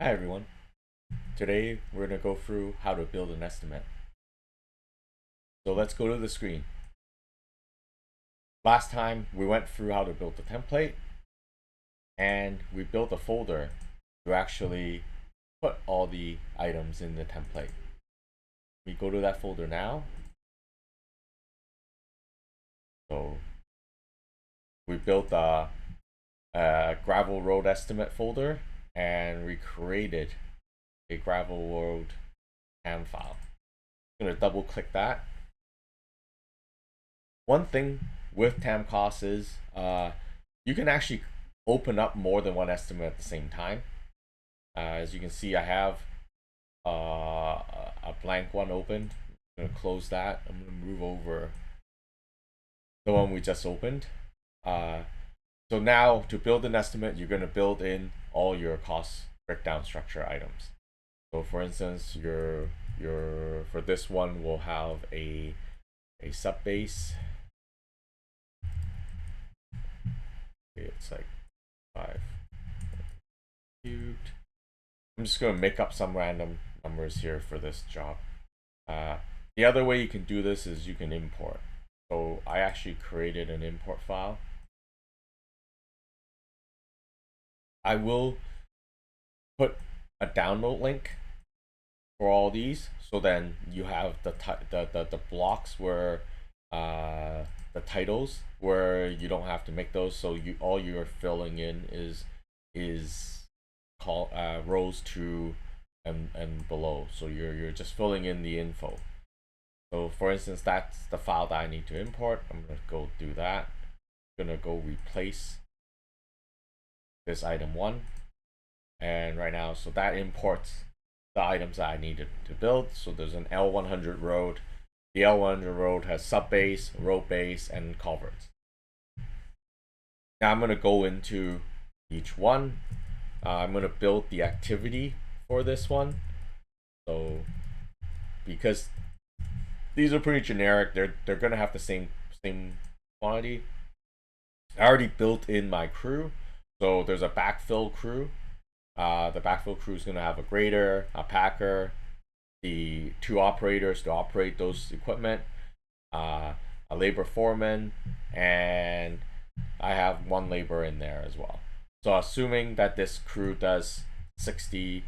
Hi everyone. Today we're going to go through how to build an estimate. So let's go to the screen. Last time we went through how to build the template and we built a folder to actually put all the items in the template. We go to that folder now. So we built a gravel road estimate folder and we created a gravel road TAM file. I'm going to double click that. One thing with TamCost is you can actually open up more than one estimate at the same time. As you can see, I have a blank one opened. I'm going to close that. I'm going to move over the one we just opened. So now to build an estimate, you're going to build in all your cost breakdown structure items. So for instance, your for this one, we'll have a sub base. It's like 5 cubed. I'm just going to make up some random numbers here for this job. The other way you can do this is you can import. So I actually created an import file. I will put a download link for all these, so then you have the blocks where the titles where you don't have to make those, so all you're filling in is call rows 2 and below, so you're just filling in the info. So for instance, that's the file that I need to import. I'm gonna go do that. I'm gonna go replace this item 1, and right now, so that imports the items that I needed to build. So there's an L100 road. The L100 road has sub base, road base, and culverts. Now I'm going to go into each one. I'm going to build the activity for this one. So because these are pretty generic, they're going to have the same quantity. I already built in my crew. So there's a backfill crew. The backfill crew is going to have a grader, a packer, the 2 operators to operate those equipment, a labor foreman, and I have 1 labor in there as well. So assuming that this crew does 60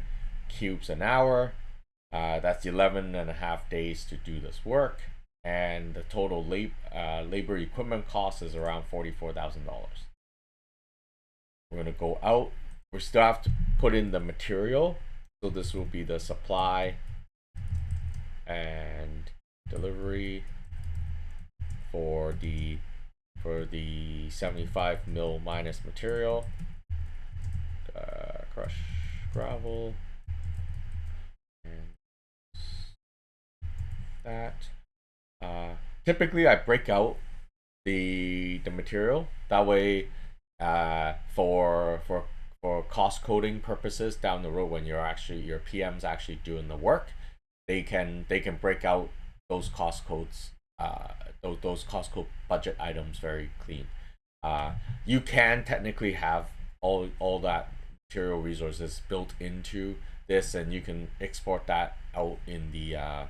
cubes an hour, that's 11.5 days to do this work, and the total labor equipment cost is around $44,000. We're going to go out. We still have to put in the material, so this will be the supply and delivery for the 75 mil minus material. Crush gravel and that. Typically I break out the material that way, for cost coding purposes down the road, when your PM's actually doing the work, they can break out those cost codes, those cost code budget items very clean. You can technically have all that material resources built into this, and you can export that out in the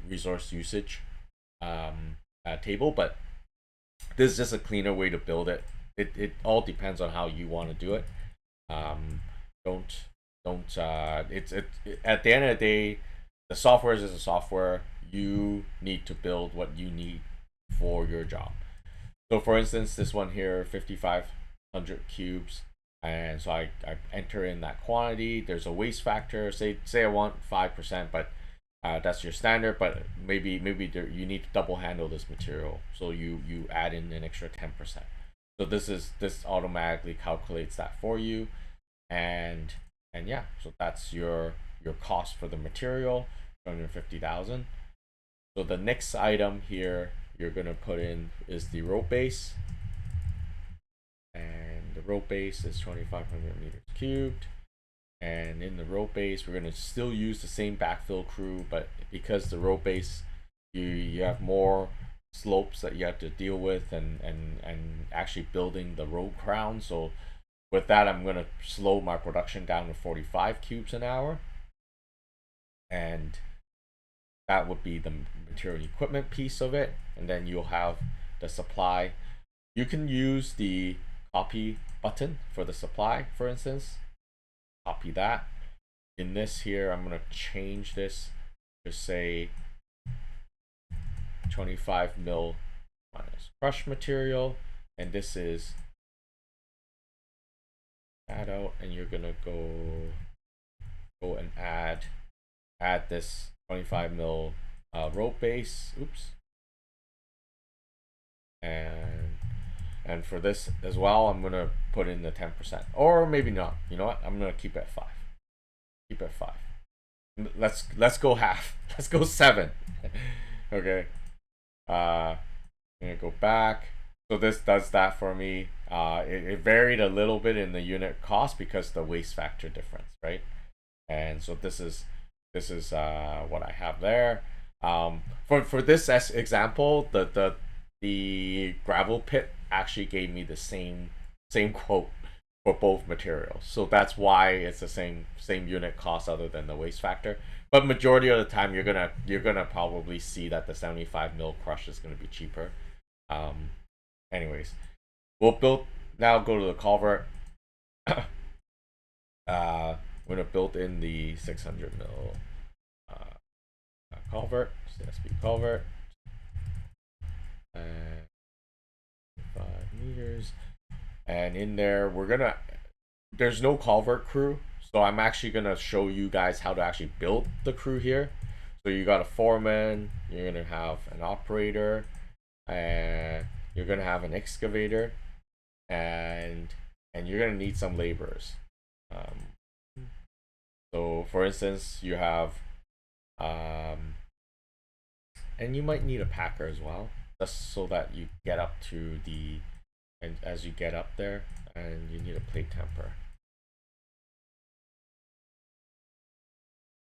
resource usage table. But this is just a cleaner way to build it. It all depends on how you want to do it. Don't it's at the end of the day, the software is a software. You need to build what you need for your job. So for instance, this one here, 5,500 cubes, and so I enter in that quantity. There's a waste factor. Say I want 5%, but that's your standard. But maybe you need to double handle this material, so you add in an extra 10%. So this automatically calculates that for you, and yeah, so that's your cost for the material, 250,000. So the next item here you're gonna put in is the rope base, and the rope base is 2,500 meters cubed. And in the rope base, we're gonna still use the same backfill crew, but because the rope base, you have more slopes that you have to deal with, and actually building the road crown. So with that, I'm gonna slow my production down to 45 cubes an hour, and that would be the material and equipment piece of it. And then you'll have the supply. You can use the copy button for the supply, for instance. Copy that. In this here, I'm gonna change this to say 25 mil minus crush material, and this is add out, and you're gonna go and add this 25 mil rope base. Oops. And for this as well, I'm gonna put in the 10%, or maybe not. You know what? I'm gonna keep it at 5. Keep it at 5. Let's go half. Let's go 7. Okay. I'm gonna go back. So this does that for me. It varied a little bit in the unit cost because the waste factor difference, right? And so this is what I have there. For this example, the gravel pit actually gave me the same quote for both materials, so that's why it's the same unit cost other than the waste factor. But majority of the time, you're gonna probably see that the 75 mil crush is gonna be cheaper. Anyways, we'll build now. Go to the culvert. We're gonna build in the 600 mil culvert, CSP culvert, and 5 meters. And in there, there's no culvert crew, so I'm actually gonna show you guys how to actually build the crew here. So you got a foreman, you're gonna have an operator, and you're gonna have an excavator, and you're gonna need some laborers. So for instance, you have and you might need a packer as well, just so that you get up to the, and as you get up there, and you need a plate temper.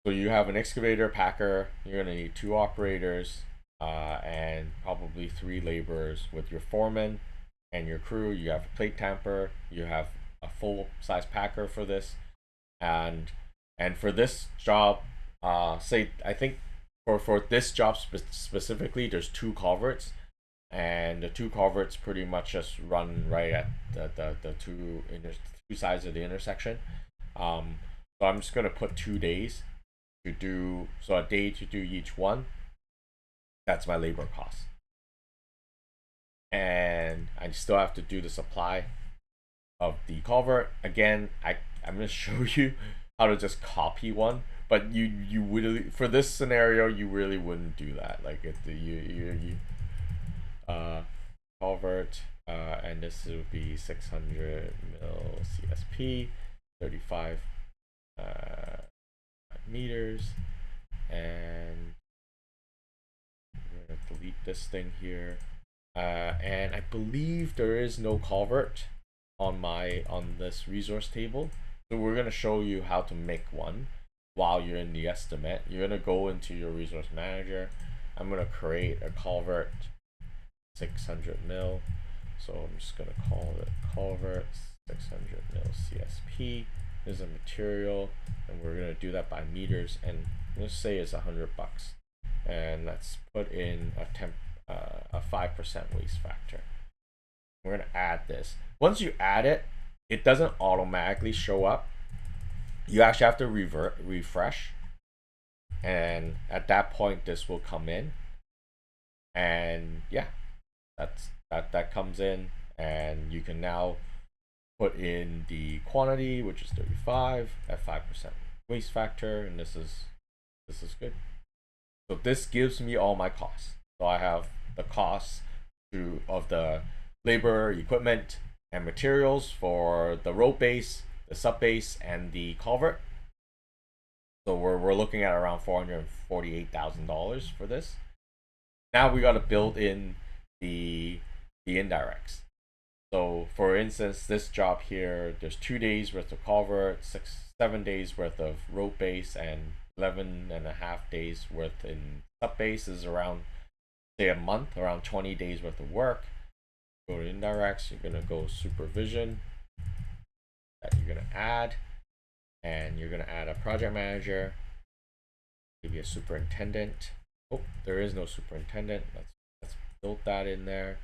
So you have an excavator, packer, you're gonna need 2 operators, and probably 3 laborers with your foreman and your crew. You have a plate tamper, you have a full size packer for this, and for this job, say I think for this job specifically, there's 2 culverts, and the 2 culverts pretty much just run right at the two sides of the intersection. So I'm just gonna put 2 days to do, so a day to do each one. That's my labor cost, and I still have to do the supply of the culvert. Again, I'm gonna show you how to just copy one, but you would, for this scenario, you really wouldn't do that. Like culvert, and this would be 600 mil CSP, 35 meters, and we're gonna delete this thing here. And I believe there is no culvert on this resource table, so we're gonna show you how to make one while you're in the estimate. You're gonna go into your resource manager. I'm gonna create a culvert 600 mil, so I'm just gonna call it culvert 600 mil CSP. There's a material, and we're gonna do that by meters, and let's say it's $100, and let's put in a 5% waste factor. We're gonna add this. Once you add it, it doesn't automatically show up. You actually have to refresh, and at that point this will come in, and yeah, that comes in, and you can now put in the quantity, which is 35 at 5% waste factor, and this is good. So this gives me all my costs. So I have the costs of the labor, equipment, and materials for the road base, the sub base, and the culvert. So we're looking at around $448,000 for this. Now we got to build in the indirects. So for instance, this job here, there's 2 days worth of culvert, 7 days worth of road base, and 11.5 days worth in sub base. Is around, say, a month, around 20 days worth of work. Go to indirects, you're gonna go supervision, that you're gonna add, and you're gonna add a project manager, maybe a superintendent. Oh, there is no superintendent. Let's build that in there.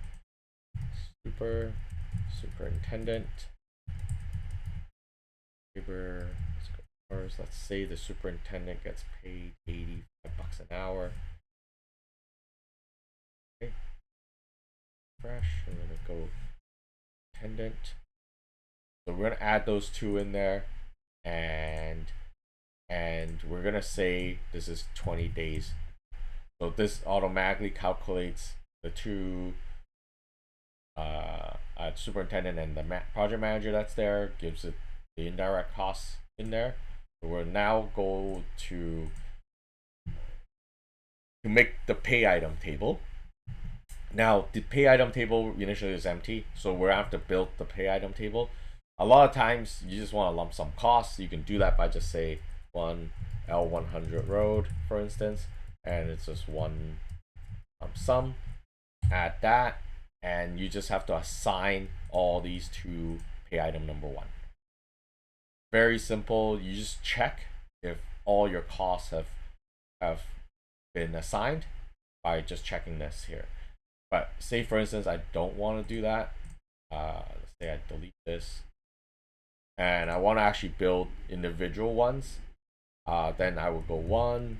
Superintendent. Labor. Let's go first. Let's say the superintendent gets paid $85 an hour. Okay. Fresh. I'm gonna go attendant. So we're gonna add those two in there, and we're gonna say this is 20 days. So this automatically calculates the two superintendent and the project manager that's there, gives it the indirect costs in there. So we'll now go to make the pay item table. Now the pay item table initially is empty, so we're gonna have to build the pay item table. A lot of times you just want to lump sum costs. You can do that by just say one L100 road, for instance, and it's just one lump sum. Add that, and you just have to assign all these to pay item number one. Very simple. You just check if all your costs have been assigned by just checking this here. But say for instance I don't want to do that. Let's say I delete this, and I want to actually build individual ones. Then I will go one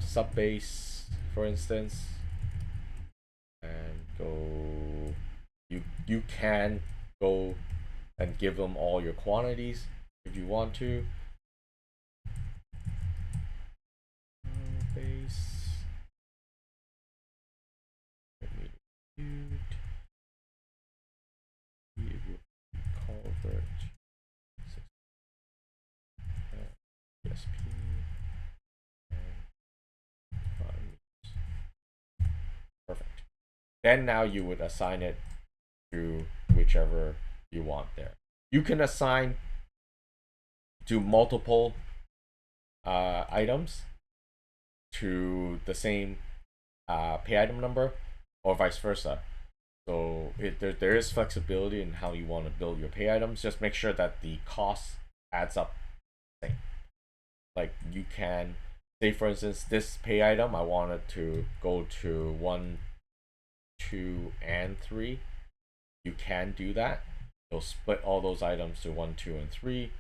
sub base, for instance, and go. You can go and give them all your quantities if you want to. Base. Culvert. ESP. Perfect. Then now you would assign it to whichever you want there. You can assign to multiple items to the same pay item number, or vice versa. So there is flexibility in how you want to build your pay items. Just make sure that the cost adds up the same. Like you can say for instance this pay item I want it to go to 1, 2, and 3. You can do that. You'll split all those items to 1, 2, and 3.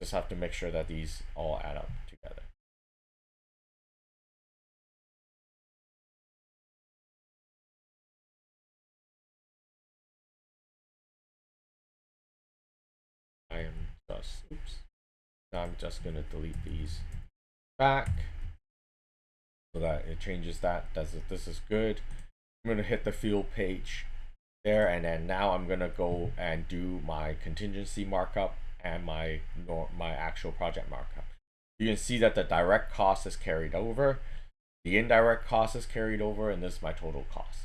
Just have to make sure that these all add up together. Now I'm just gonna delete these back so that it changes that. Does it? This is good. I'm gonna hit the field page there, and then now I'm gonna go and do my contingency markup and my actual project markup. You can see that the direct cost is carried over, the indirect cost is carried over, and this is my total cost.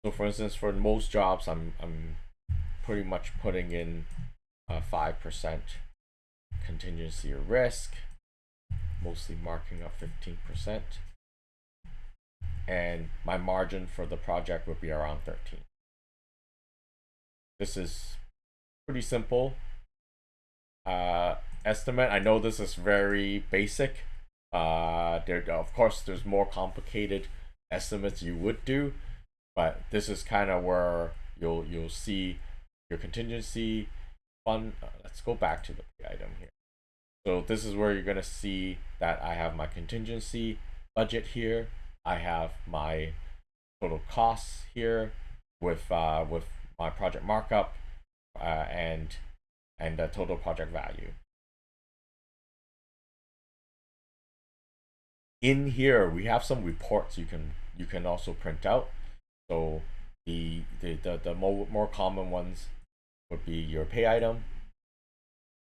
So for instance, for most jobs, I'm pretty much putting in 5% contingency or risk, mostly marking up 15%, and my margin for the project would be around 13. This is pretty simple estimate. I know this is very basic. Of course there's more complicated estimates you would do, but this is kind of where you'll see your contingency fund. Let's go back to the item here. So this is where you're gonna see that I have my contingency budget here. I have my total costs here with my project markup and the total project value. In here we have some reports you can also print out. So the more common ones would be your pay item,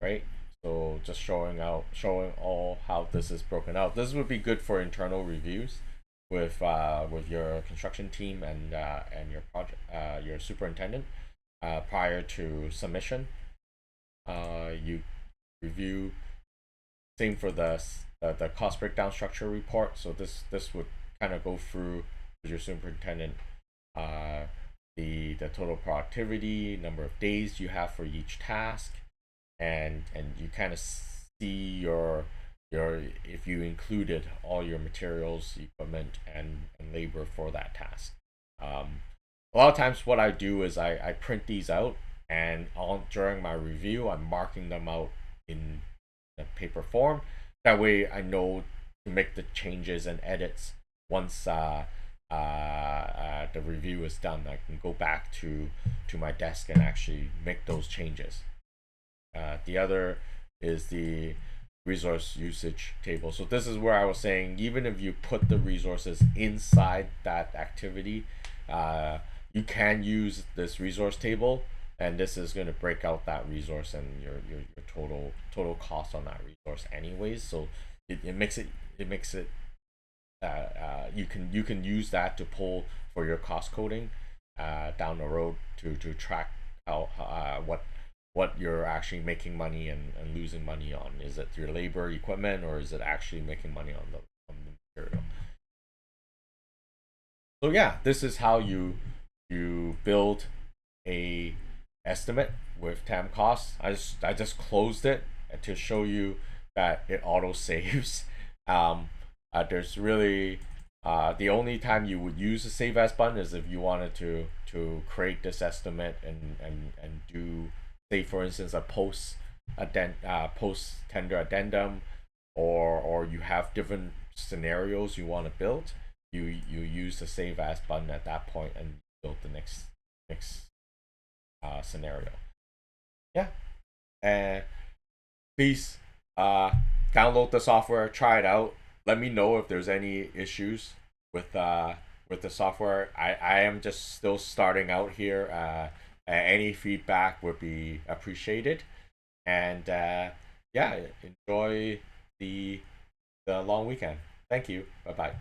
right? So just showing all how this is broken out. This would be good for internal reviews with your construction team and your project your superintendent prior to submission. You review. Same for the cost breakdown structure report. So this would kind of go through with your superintendent the total productivity, number of days you have for each task, and you kind of see your if you included all your materials, equipment, and labor for that task. A lot of times, what I do is I print these out, and during my review, I'm marking them out in a paper form. That way, I know to make the changes and edits once the review is done. I can go back to my desk and actually make those changes. The other is the resource usage table. So this is where I was saying, even if you put the resources inside that activity, you can use this resource table, and this is going to break out that resource and your total cost on that resource anyways. So it makes it you can use that to pull for your cost coding down the road to track how what you're actually making money and losing money on. Is it your labor, equipment, or is it actually making money on the material? So yeah, this is how you build a estimate with TamCost. I just closed it to show you that it auto saves. There's really the only time you would use the save as button is if you wanted to create this estimate and do, say for instance, a post tender addendum, or you have different scenarios you want to build. You use the save as button at that point and build the next scenario. Yeah, and please download the software, try it out. Let me know if there's any issues with the software. I am just still starting out here. Any feedback would be appreciated, and yeah, enjoy the long weekend. Thank you. Bye bye.